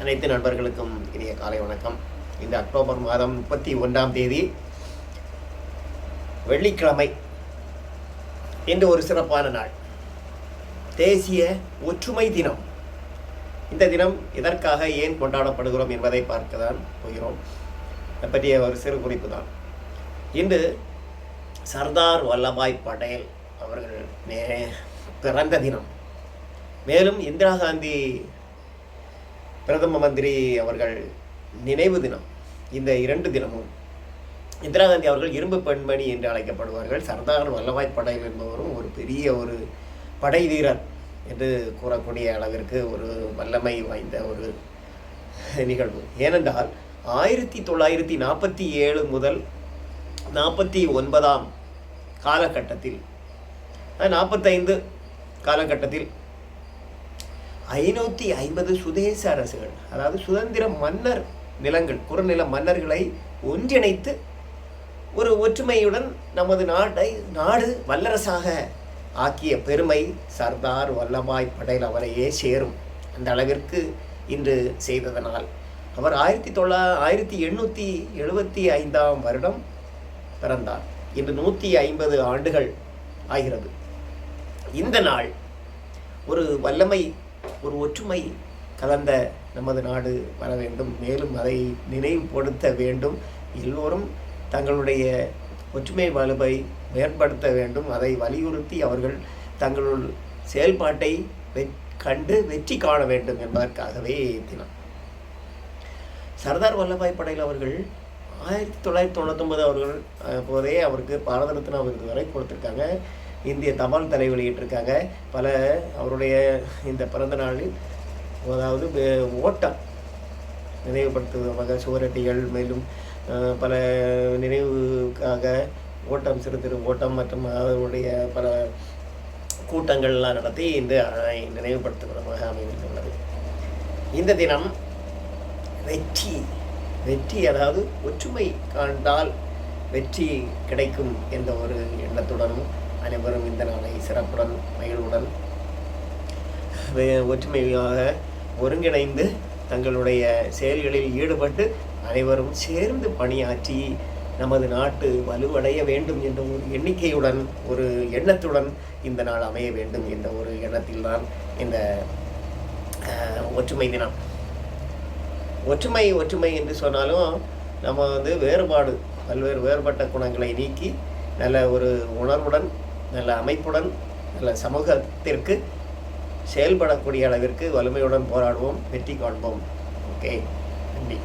அனைத்து நண்பர்களுக்கும் இனிய காலை வணக்கம். இந்த அக்டோபர் மாதம் 31ஆம் தேதி வெள்ளிக்கிழமை. இன்று ஒரு சிறப்பான நாள், தேசிய ஒற்றுமை தினம். இந்த தினம் எதற்காக ஏன் கொண்டாடப்படுகிறோம் என்பதை பார்க்க தான் போகிறோம். அதை பற்றிய ஒரு சிறு குறிப்பு தான். இன்று சர்தார் வல்லபாய் பட்டேல் அவர்கள் பிறந்த தினம். மேலும் இந்திரா காந்தி பிரதம மந்திரி அவர்கள் நினைவு தினம். இந்த இரண்டு தினமும் இந்திரா காந்தி அவர்கள் இரும்பு பெண்மணி என்று அழைக்கப்படுவார்கள். சர்தார் வல்லபாய் பட்டேல் என்பவரும் ஒரு பெரிய ஒரு படை வீரர் என்று கூறக்கூடிய அளவிற்கு ஒரு வல்லமை வாய்ந்த ஒரு நிகழ்வு. ஏனென்றால் 1947 முதல் 49ஆம் காலகட்டத்தில் 45 காலகட்டத்தில் 550 சுதேச அரசுகள், அதாவது சுதந்திர மன்னர் நிலங்கள், குறுநில மன்னர்களை ஒன்றிணைத்து ஒரு ஒற்றுமையுடன் நமது நாடு வல்லரசாக ஆக்கிய பெருமை சர்தார் வல்லபாய் பட்டேல் அவரையே சேரும். அந்த அளவிற்கு இன்று செய்ததனால் அவர் 1875ஆம் வருடம் பிறந்தார். இன்று 150 ஆண்டுகள் ஆகிறது. இந்த நாள் ஒரு வல்லமை, ஒரு ஒற்றுமை கலந்த நமது நாடு வர வேண்டும். மேலும் அதை நினைவுபடுத்த வேண்டும். எல்லோரும் தங்களுடைய ஒற்றுமை வலுவை மேம்படுத்த வேண்டும். அதை வலியுறுத்தி அவர்கள் தங்களுள் செயல்பாட்டை கண்டு வெற்றி காண வேண்டும் என்பதற்காகவே தினம். சர்தார் வல்லபாய் பட்டேல் அவர்கள் 1999 அவர்கள் போதே அவருக்கு பாரத ரத்னா விருது வரை கொடுத்துருக்காங்க. இந்திய தபால் தலை வெளியிட்டிருக்காங்க. பல அவருடைய இந்த பிறந்த நாளில், அதாவது ஓட்டம் நினைவுபடுத்துவதாக சுவரொட்டிகள், மேலும் பல நினைவுக்காக ஓட்டம், சிறு ஓட்டம் மற்றும் அவருடைய பல கூட்டங்கள்லாம் நடத்தி இந்த நினைவுபடுத்துவதாக அமைந்துள்ளது. இந்த தினம் வெற்றி, அதாவது ஒற்றுமை காண்டால் வெற்றி கிடைக்கும் என்ற ஒரு எண்ணத்துடனும் அனைவரும் இந்த நாளை சிறப்புடன் மகிழ்வுடன் ஒற்றுமையாக ஒருங்கிணைந்து தங்களுடைய செயல்களில் ஈடுபட்டு அனைவரும் சேர்ந்து பணியாற்றி நமது நாட்டு வலுவடைய வேண்டும் என்ற ஒரு எண்ணிக்கையுடன், ஒரு எண்ணத்துடன் இந்த நாள் அமைய வேண்டும் என்ற ஒரு எண்ணத்தில்தான் இந்த ஒற்றுமை தினம். ஒற்றுமை என்று சொன்னாலும் நம்ம வேறுபாடு, பல்வேறு வேறுபட்ட குணங்களை நீக்கி நல்ல ஒரு உணர்வுடன், நல்ல அமைப்புடன், நல்ல சமூகத்திற்கு செயல்படக்கூடிய அளவிற்கு வலிமையுடன் போராடுவோம், வெற்றி காண்போம். ஓகே, நன்றி.